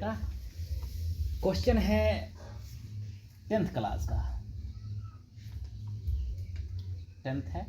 बेटा, क्वेश्चन है 10th class का, 10th है।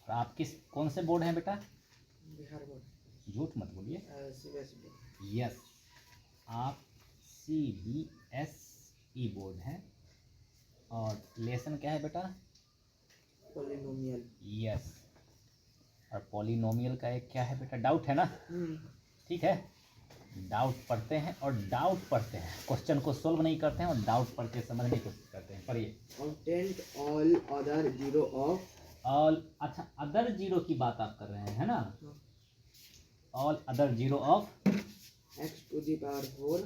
और आप कौन से बोर्ड हैं बेटा? बिहार बोर्ड। झूठ मत बोलिए। CBSE। यस, आप CBSE बोर्ड हैं। और लेसन क्या है बेटा? पॉलिनोमियल। यस, और पॉलिनोमियल का एक क्या है बेटा? डाउट है ना? ठीक है, डाउट पढ़ते हैं और डाउट पढ़ते हैं, क्वेश्चन को सोल्व नहीं करते हैं और डाउट पढ़ के समझने की कोशिश करते हैं। पढ़िए। Content all other zero of all, अच्छा अदर जीरो की बात आप कर रहे हैं, है ना? All other zero of x to the power 4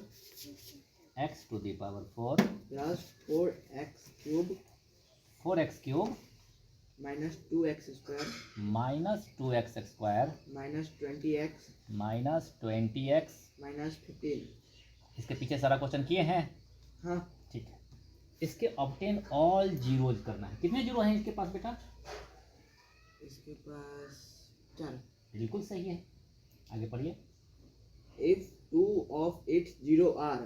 x to the power 4 plus 4x cube 4x cube minus 2x square minus 2x square minus 20x minus 20x minus 15। इसके पीछे सारा क्वेश्चन किए हैं। हाँ, ठीक है, इसके ऑब्टेन ऑल जीरोज करना है। कितने जीरो हैं इसके पास बेटा? इसके पास 4। बिल्कुल सही है, आगे पढ़िए। if 2 of its zero are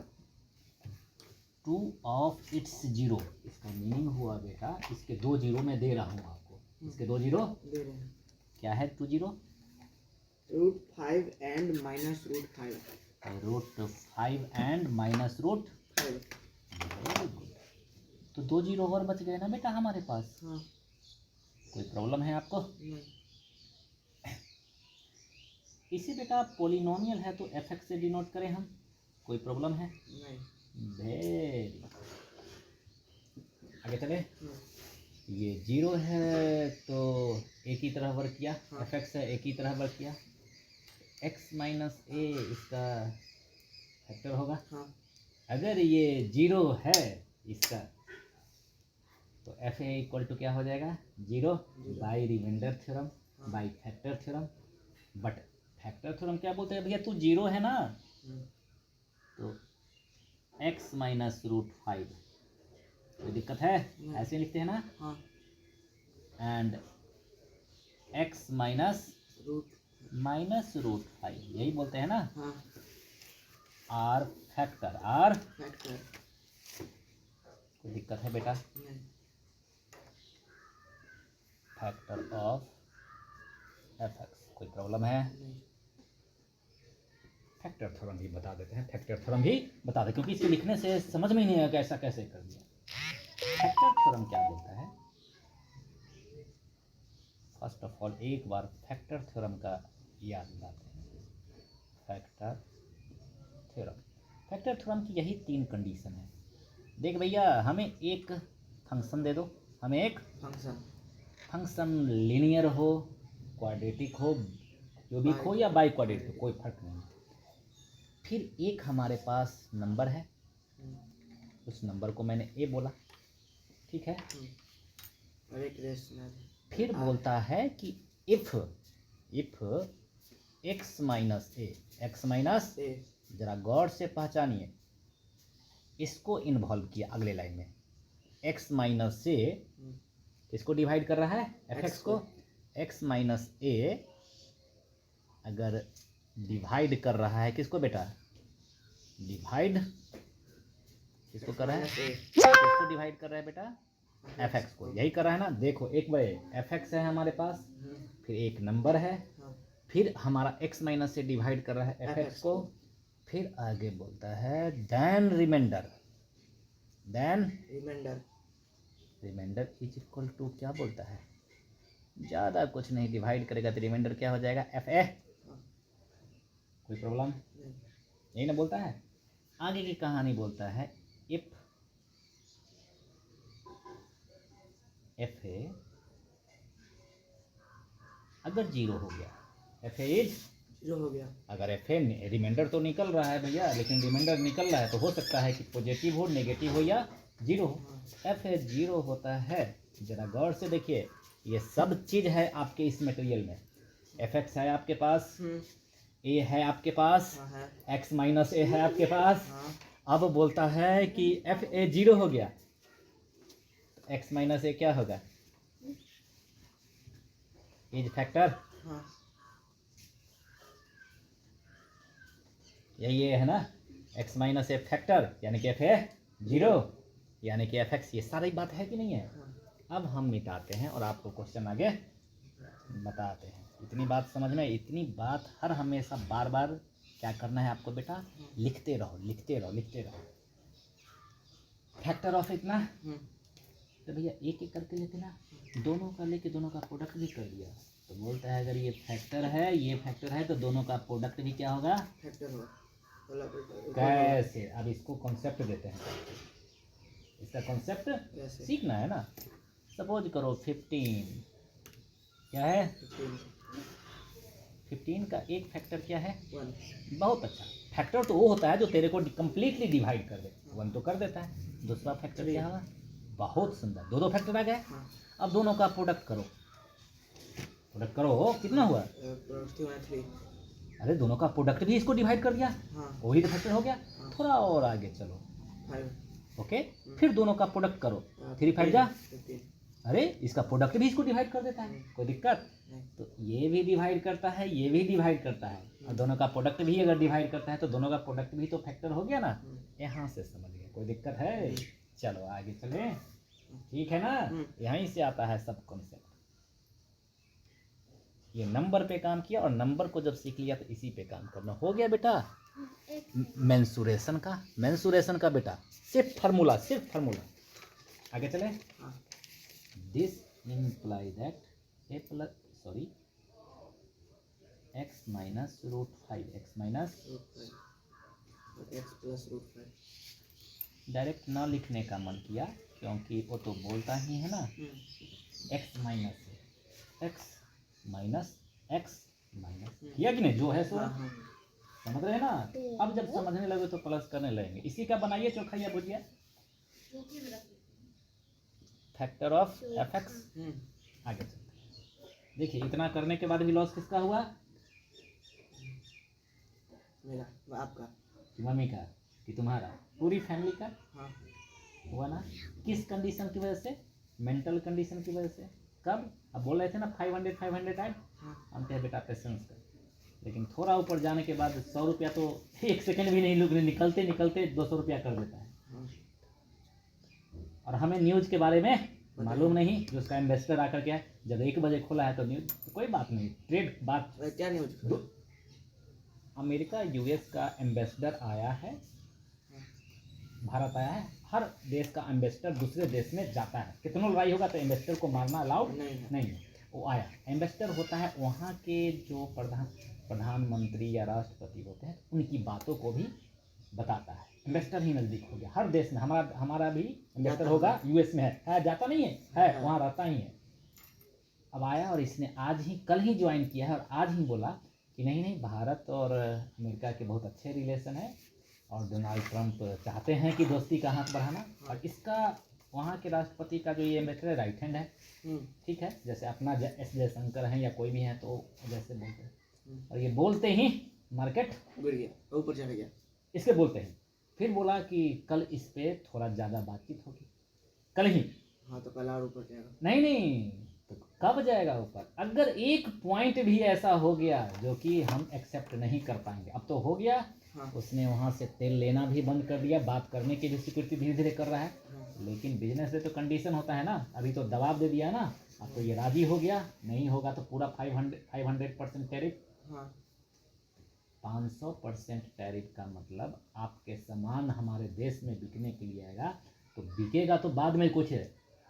2 of its zero, इसका मीनिंग हुआ बेटा, इसके 2 जीरो मैं दे रहा हूँ आपको। इसके 2 जीरो दे रहे हैं। क्या है? 2 zero √5 and minus √5। √5 and minus root 5। Very good. तो 2 जीरो और बच गए ना बेटा हमारे पास। हाँ, कोई प्रॉब्लम है आपको? नहीं। इसी बेटा पॉलिनोमियल है तो fx से डिनोट करें हम, कोई प्रॉब्लम है? नहीं। वेरी, आगे चले। हाँ, ये जीरो है तो एक ही तरह वर्क किया, हाँ। fx है एक ही तरह वर्क किया। x माइनस ए इसका फैक्टर होगा। हाँ, अगर ये जीरो है इसका तो एफ ए इक्वल टू क्या हो जाएगा? Zero by remainder theorem, by factor theorem. But factor theorem क्या बोलते हैं भैया? तू जीरो है ना, तो x माइनस √5, कोई दिक्कत है? ऐसे लिखते हैं ना। हाँ। एंड x माइनस √5, यही बोलते हैं ना। हाँ, आर फैक्टर, आर फैक्टर। कोई दिक्कत है बेटा? नहीं। फैक्टर ऑफ fx, कोई प्रॉब्लम है? नहीं। फैक्टर थ्योरम भी बता देते हैं, फैक्टर थ्योरम भी बता दे, क्योंकि इसके लिखने से समझ में ही नहीं आया कि ऐसा कैसे कर दिया। फैक्टर थ्योरम क्या बोलता है? फर्स्ट ऑफ ऑल एक बार फैक्टर थ्योरम का याद दिलाते हैं। फैक्टर थ्योरम, फैक्टर थ्योरम की यही 3 कंडीशन है। देख भैया, हमें एक फंक्शन दे दो, हमें एक फंक्शन लीनियर हो, क्वाड्रेटिक हो, जो भी हो, या बाई क्वाड्रेटिक हो, कोई फर्क नहीं। फिर एक हमारे पास नंबर है, उस नंबर को मैंने ए बोला, ठीक है। और एक रेशनल। फिर बोलता है कि इफ x माइनस ए, जरा गौर से पहचानिए, इसको इन्वॉल्व किया अगले लाइन में। x माइनस ए इसको डिवाइड कर रहा है, fx को। x माइनस ए अगर डिवाइड कर रहा है किसको बेटा? डिवाइड किसको कर रहा है? किसको डिवाइड कर रहा है बेटा? fx को, यही कर रहा है ना। देखो एक बार fx है हमारे पास, फिर एक नंबर है, फिर हमारा x माइनस से डिवाइड कर रहा है fx को, फिर आगे बोलता है then remainder remainder is equal to, क्या बोलता है? ज़्यादा कुछ नहीं, डिवाइड करेगा तो रिमाइंडर क्या हो जाएगा? fa। कोई प्रॉब्लम? यही ना बोलता है। आगे की कहानी बोलता है इफ fa अगर जीरो हो गया, fa इज जीरो हो गया। अगर fa रिमाइंडर तो निकल रहा है भैया, लेकिन रिमाइंडर निकल रहा है तो हो सकता है कि पॉजिटिव हो, नेगेटिव हो या जीरो हो। fa जीरो होता है, जरा गौर से देखिए, ये सब चीज है आपके इस मटेरियल में। fx है आपके पास, a है आपके पास, x माइनस ए है आपके पास। अब बोलता है कि fa जीरो हो गया, x माइनस ए क्या होगा? Is factor. यही ये है ना, एक्स माइनस एफ फैक्टर यानी कि एफ है 0 यानी कि एफ एक्स, ये सारी बात है कि नहीं है। हाँ। अब हम मिटाते हैं और आपको क्वेश्चन आगे बताते हैं। इतनी बात समझ में, इतनी बात हर हमेशा बार बार क्या करना है आपको बेटा, लिखते रहो लिखते रहो लिखते रहो। फैक्टर ऑफ इतना तो भैया एक एक करके लेते ना, दोनों का लेके दोनों का प्रोडक्ट भी कर दिया तो बोलता है अगर ये फैक्टर है ये फैक्टर है तो दोनों का प्रोडक्ट भी क्या होगा, फैक्टर होगा। कैसे। अब इसको कॉन्सेप्ट देते हैं, इसका कॉन्सेप्ट कैसे? सीखना है ना। सपोज करो 15 क्या है, 15 का एक फैक्टर क्या है 1। बहुत अच्छा। फैक्टर तो वो होता है जो तेरे को कंप्लीटली डिवाइड कर दे, 1 तो कर देता है। दूसरा फैक्टर क्या होगा, बहुत सुंदर, दो फैक्टर आ गए। हाँ। अब दोनों का प्रोडक्ट करो, प्रोडक्ट करो कितना हुआ, 3। अरे दोनों का प्रोडक्ट भी इसको डिवाइड कर दिया, हाँ। वही तो फैक्टर हो गया। हाँ। थोड़ा और आगे चलो, 5। ओके, फिर दोनों का प्रोडक्ट करो, 3 5 जा, 15। अरे इसका प्रोडक्ट भी इसको डिवाइड कर देता है, कोई दिक्कत नहीं। तो ये भी डिवाइड करता है ये भी डिवाइड करता है, और दोनों का प्रोडक्ट भी अगर डिवाइड करता है तो दोनों का प्रोडक्ट भी तो फैक्टर हो गया ना। यहाँ से समझ गए, कोई दिक्कत है। चलो आगे चले, ठीक है ना। यहीं से आता है सब कॉन्सेप्ट। ये नंबर पे काम किया और नंबर को जब सीख लिया तो इसी पे काम करना हो गया बेटा। मेंसुरेशन का बेटा सिर्फ फार्मूला। आगे चले। This imply that x minus root 5 x plus root 5। Direct ना लिखने का मन किया क्योंकि वो तो बोलता ही है ना, x माइनस x किया कि नहीं, जो है सो समझ रहे हैं ना। अब जब समझने लगे तो प्लस करने लगेंगे। इसी का बनाइए चोखा या भुजिया, फैक्टर ऑफ एफ एक्स। आगे चलते देखिए, इतना करने के बाद भी लॉस किसका हुआ, मेरा, आपका, कि मम्मी का, कि तुम्हारा, पूरी फैमिली का। हाँ। हुआ ना। किस कंडीशन की वजह से, मेंटल कंडीशन की वजह से। कब, अब बोल रहे थे ना 500 ऐड, हम कहे बेटा पेशेंस कर, लेकिन थोड़ा ऊपर जाने के बाद 100 रुपया तो एक सेकंड भी नहीं लोग निकलते 200 रुपया कर देता है। और हमें न्यूज़ के बारे में मालूम नहीं, जो उसका इन्वेस्टर आकर के जब 1 बजे खोला है तो न्यूज़ तो कोई बात नहीं, ट्रेड बात क्या न्यूज़, अमेरिका यूएस का एम्बेसडर आया है, भारत आया है। हर देश का एम्बेसडर दूसरे देश में जाता है, कितना लड़ाई होगा तो एम्बेसडर को मारना अलाउड नहीं है। वो आया, एम्बेसडर होता है वहाँ के जो प्रधानमंत्री या राष्ट्रपति होते हैं उनकी बातों को भी बताता है। एम्बेसडर ही नज़दीक हो गया, हर देश में हमारा भी एम्बेसडर होगा, यूएस में है जाता नहीं है वहाँ रहता ही है। अब आया और इसने आज ही कल ही ज्वाइन किया है और आज ही बोला कि नहीं भारत और अमेरिका के बहुत अच्छे रिलेशन है और डोनाल्ड ट्रंप चाहते हैं कि दोस्ती का हाथ बढ़ाना। और इसका वहाँ के राष्ट्रपति का जो ये एम्बेसडर राइट हैंड है, ठीक है, जैसे अपना एस जयशंकर हैं या कोई भी हैं तो जैसे बोलते हैं। और ये बोलते ही मार्केट गिर गया, ऊपर चढ़ गया, इसके बोलते हैं। फिर बोला कि कल इस पे थोड़ा ज़्यादा बातचीत होगी, कल ही। हाँ तो कल और ऊपर जाएगा, नहीं तो कब जाएगा ऊपर, अगर एक पॉइंट भी ऐसा हो गया जो कि हम एक्सेप्ट नहीं कर पाएंगे। अब तो हो गया। हाँ। उसने वहाँ से तेल लेना भी बंद कर दिया, बात करने की भी स्वीकृति धीरे धीरे कर रहा है। हाँ। लेकिन बिजनेस में तो कंडीशन होता है ना, अभी तो दबाव दे दिया ना, अब तो ये राजी हो गया, नहीं होगा तो पूरा 500% टैरिफ। हाँ। 500% टैरिफ का मतलब आपके सामान हमारे देश में बिकने के लिए आएगा तो बिकेगा तो बाद में कुछ है,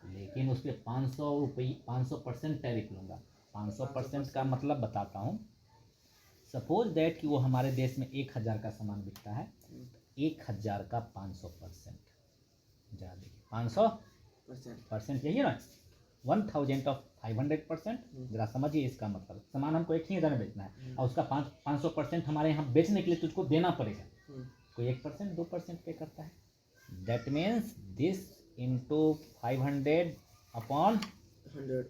लेकिन उस पर 500% टैरिफ लूँगा। 500% का मतलब बताता हूँ। सपोज दैट कि वो हमारे देश में 1000 का सामान बिकता है, 1000 का 500%, जरा देखिए 500% यही है ना, 1000 ऑफ 500%। जरा समझिए इसका मतलब, सामान हमको 1000 में बेचना है और उसका 500% हमारे यहाँ बेचने के लिए तुझको देना पड़ेगा। कोई 1% 2% पे करता है, that means this into 500 upon 100,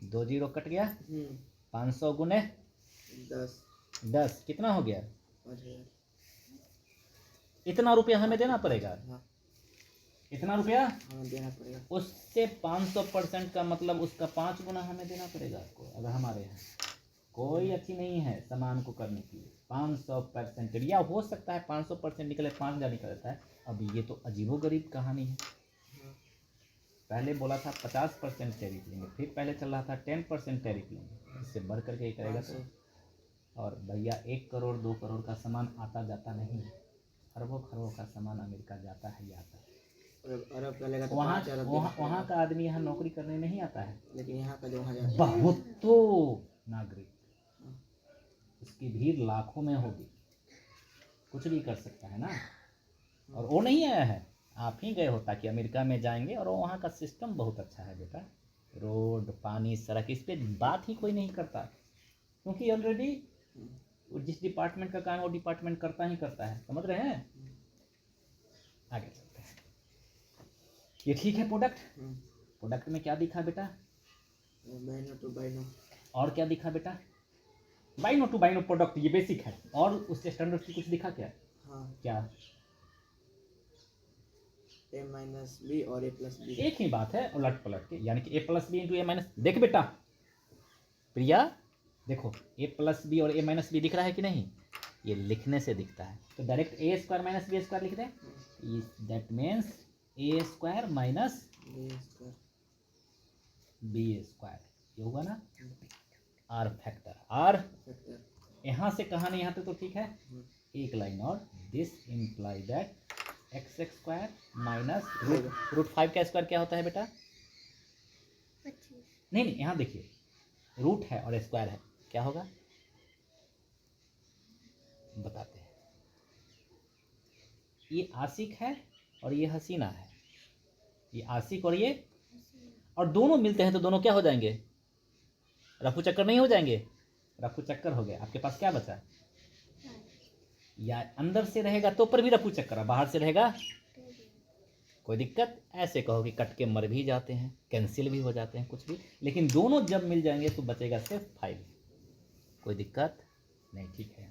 2 zero cut गया, 500 गुने 10 कितना हो गया, 5000। इतना रुपया हमें देना पड़ेगा। हाँ। इतना रुपया देना पड़ेगा, उससे 500% का मतलब उसका 5 गुना हमें देना पड़ेगा आपको, अगर हमारे यहाँ कोई अच्छी नहीं है समान को करने के लिए। 500% या हो सकता है 500% निकले, 5000 निकल जाता है। अब ये तो अजीबोगरीब कहानी है। पहले बोला था 50% टैरिफ लेंगे, फिर पहले चल रहा था 10% टैरिफ लेंगे, इससे बढ़ करके ये करेगा तो। और भैया 1 करोड़ 2 करोड़ का सामान आता जाता नहीं है, अरबों खरबों का सामान अमेरिका जाता है ही आता है। अरब का लेगा तो वहाँ 5 अरब वहाँ का आदमी यहाँ नौकरी करने नहीं आता है, लेकिन यहाँ का जो वहाँ जाता है बहुत तो नागरिक, उसकी भीड़ लाखों में होगी, कुछ भी कर सकता है ना। और वो नहीं आया है, आप ही गए हो ताकि अमेरिका में जाएंगे। और वहाँ का सिस्टम बहुत अच्छा है बेटा, रोड पानी सड़क, इस पर बात ही कोई नहीं करता, क्योंकि ऑलरेडी जिस डिपार्टमेंट का काम है वो डिपार्टमेंट करता ही करता है, समझ रहे हैं। आगे चलते हैं। ये ठीक है प्रोडक्ट। प्रोडक्ट में क्या दिखा बेटा? बाइनो टू बाइनो। और क्या दिखा बेटा? बाइनो टू बाइनो प्रोडक्ट, ये बेसिक है। और उससे स्टैंडर्ड की कुछ दिखा क्या? हाँ। क्या? a माइनस बी और a प्लस बी। एक ही बात है उलट पलट के, यानी कि a plus b into a minus. देख बेटा प्रिया, देखो a प्लस बी और a माइनस बी दिख रहा है कि नहीं? ये लिखने से दिखता है, तो direct a square minus b square लिख दें। That means a square minus b square, ये होगा ना। आर फैक्टर, आर यहाँ से कहानी यहाँ तक तो ठीक है। एक लाइन और, this imply that x square minus root 5 का स्क्वायर क्या होता है बेटा? 25। नहीं, यहाँ देखिए, रूट है और स्क्वायर है, क्या होगा बताते हैं। ये आशिक है और ये हसीना है, ये आशिक और ये, और दोनों मिलते हैं तो दोनों क्या हो जाएंगे? रफू चक्कर नहीं हो जाएंगे? रफू चक्कर हो गया। आपके पास क्या बचा? या अंदर से रहेगा तो पर भी रफू चक्कर, बाहर से रहेगा कोई दिक्कत? ऐसे कहो कि कट के मर भी जाते हैं, कैंसिल भी हो जाते हैं, कुछ भी, लेकिन दोनों जब मिल जाएंगे तो बचेगा सिर्फ 5। कोई दिक्कत नहीं, ठीक है।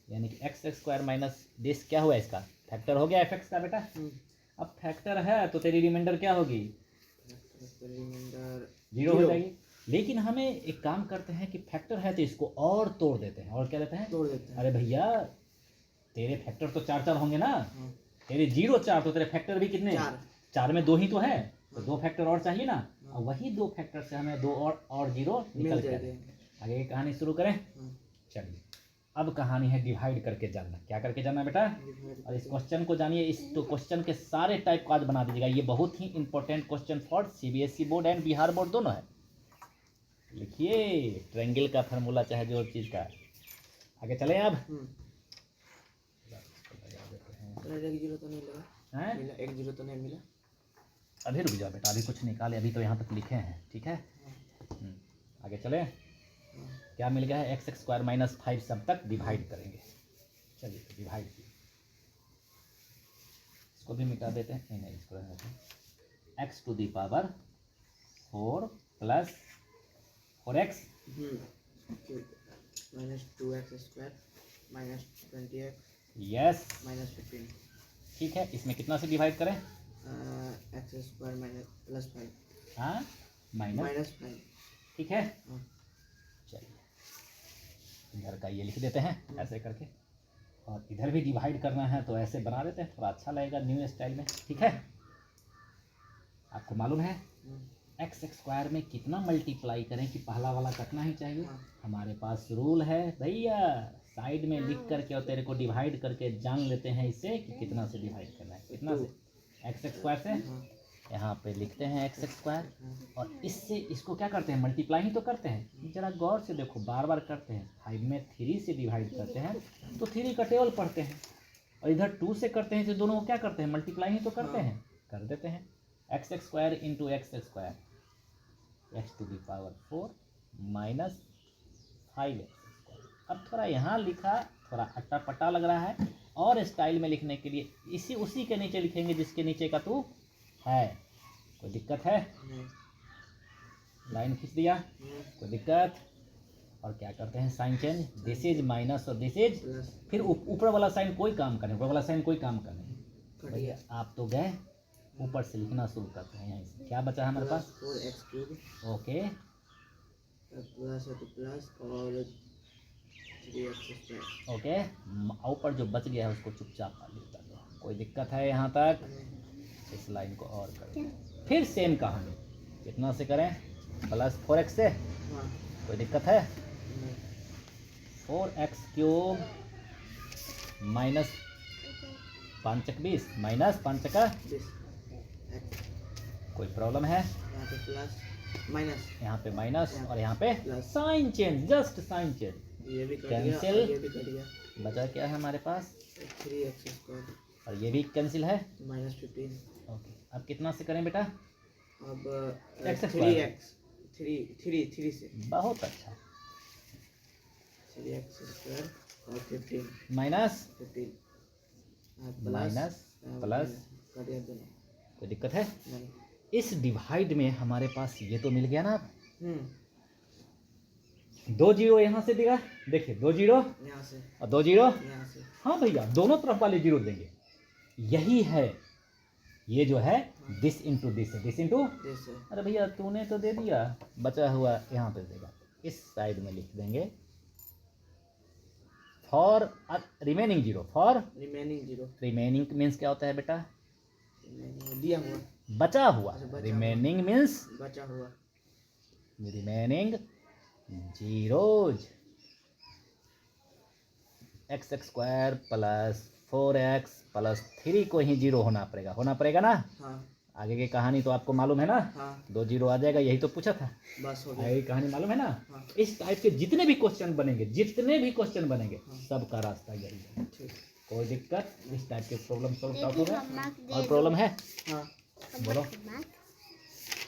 यानी कि एक्स स्क्वायर माइनस दिस क्या हुआ? इसका फैक्टर हो गया एफ का बेटा। अब फैक्टर है तो तेरी रिमाइंडर क्या होगी? रिमाइंडर 0 हो जाएगी। लेकिन हमें एक काम करते हैं कि फैक्टर है तो इसको और तोड़ देते हैं। और क्या देते हैं? तोड़ देते हैं। अरे भैया तेरे फैक्टर तो 4 होंगे ना, तेरे 0 4 तो तेरे फैक्टर भी कितने? 4 में 2 ही तो है, तो 2 फैक्टर और चाहिए ना। और वही 2 फैक्टर से हमें 2 और 0 निकल जाएंगे। आगे की कहानी शुरू करें। चलिए, अब कहानी है डिवाइड करके जानना। क्या करके जानना बेटा? और इस क्वेश्चन को जानिए, इस तो क्वेश्चन के सारे टाइप को आज बना दीजिएगा। ये बहुत ही important question for CBSE board and Bihar board दोनों है। लिखिए, ट्रायंगल का फार्मूला चाहे जो चीज़ का। आगे चले अब। एक 0 तो नहीं लगा हैं? मिला, 1 0 तो नहीं मिला। अभी रुक जाओ बेटा, अभी कुछ निकाले, अभी तो यहाँ तक लिखे हैं, ठीक है। आगे चले। क्या मिल गया है? एक्स स्क्वायर माइनस 5 सब तक डिवाइड करेंगे। चलिए तो डिवाइड कीजिए, इसको भी मिटा देते हैं। नहीं, इसको रहने देते हैं। X to the power 4 plus 4x minus 2x square minus 20x yes minus 15। ठीक है, इसमें कितना से डिवाइड करें? X square minus plus 5। हाँ, माइनस 5। ठीक है। चलिए, इधर का ये लिख देते हैं ऐसे करके, और इधर भी डिवाइड करना है तो ऐसे बना देते हैं, थोड़ा अच्छा लगेगा न्यू स्टाइल में, ठीक है। आपको मालूम है एक्स स्क्वायर में कितना मल्टीप्लाई करें कि पहला वाला कटना ही चाहिए? हमारे पास रूल है भैया, साइड में लिख करके और तेरे को डिवाइड करके जान लेते हैं इससे कि कितना से डिवाइड करना है। कितना से? एक्स स्क्वायर से। यहाँ पे लिखते हैं एक्स स्क्वायर, और इससे इसको क्या करते हैं? मल्टीप्लाई ही तो करते हैं। जरा गौर से देखो, बार बार करते हैं। 5 में 3 से डिवाइड करते हैं तो 3 का टेबल पढ़ते हैं, और इधर 2 से करते हैं तो दोनों को क्या करते हैं? मल्टीप्लाई ही तो करते हैं। कर देते हैं x square into x square, x to the power 4 minus 5x square. अब थोड़ा यहाँ लिखा, थोड़ा अट्टा पट्टा लग रहा है, और स्टाइल में लिखने के लिए इसी उसी के नीचे लिखेंगे जिसके नीचे का तू है। कोई दिक्कत है? लाइन खींच दिया, कोई दिक्कत? और क्या करते हैं? Sign change, this is minus और दिस इज, फिर ऊपर वाला साइन कोई काम करने, ऊपर वाला साइन कोई काम करने। भैया आप तो गए, ऊपर से लिखना शुरू करते हैं। यहाँ से क्या बचा है हमारे पास? 4x cube. ओके, प्लस है तो प्लस और 3x स्क्वायर। ओके, ऊपर जो बच गया है उसको चुपचाप आगे कर दो। कोई दिक्कत है यहाँ तक? इस लाइन को और कर दो। फिर सेम कहानी, कितना से करें? प्लस 4x से। हाँ कोई दिक्कत है? नहीं 4x cube minus 5 20 minus 5 this x कोई प्रॉब्लम है? यहाँ पे प्लस माइनस यहाँ पे माइनस और यहाँ पे plus. Sign change, just sign change. ये भी कट गया कैंसिल। और ये भी कट गया। बचा क्या है हमारे पास? 3x स्क्वायर और ये भी कैंसिल है। -15। ओके, अब कितना से करें बेटा? अब X 3x 3 से बहुत अच्छा। 3x स्क्वायर और 15 माइनस 15 माइनस प्लस, कट गया दोनों। कोई दिक्कत है? नहीं इस डिवाइड में हमारे पास ये तो मिल गया ना। हम्म 2 जीरो यहाँ से देगा, देखिए 2 जीरो यहाँ से और 2 जीरो। यहाँ से हाँ भैया, दोनों तरफ वाले जीरो देंगे। यही है, ये जो है दिस इंटू दिस है, दिस इंटू। जैसे अरे भैया तूने तो दे दिया, बचा हुआ यहाँ पे देगा। इस साइड में लिख देंगे for remaining zero, for remaining 0 remaining means क्या होता है बेटा? दिया हुआ बचा हुआ। अच्छा, बचा रिमेनिंग मीन्स बचा हुआ remaining zeros. X square plus 4x plus 3 को ही जीरो होना पड़ेगा ना। हाँ आगे की कहानी तो आपको मालूम है ना, हाँ 2 जीरो आ जाएगा, यही तो पूछा था। बस हो गया। आगे की कहानी मालूम है ना। हाँ इस टाइप के जितने भी क्वेश्चन बनेंगे, हाँ। सबका रास्ता यही है। ठीक कोई दिक्कत? इस टाइप के प्रॉब्लम सॉल्व एक हो ही गए। मम्मा दे और दो। प्रॉब्लम है? हाँ बोलो। मम्मा,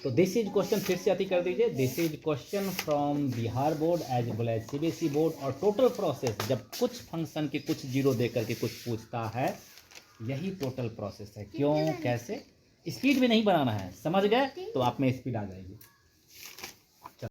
तो दिस इज क्वेश्चन, फिर से अति कर दीजिए। This is question from Bihar board as well as CBSE board. और टोटल प्रोसेस, जब कुछ फंक्शन के कुछ जीरो दे करके कुछ पूछता है, यही टोटल प्रोसेस है। क्यों, कैसे? स्पीड में नहीं बनाना है, समझ गए तो आप में स्पीड आ जाएगी।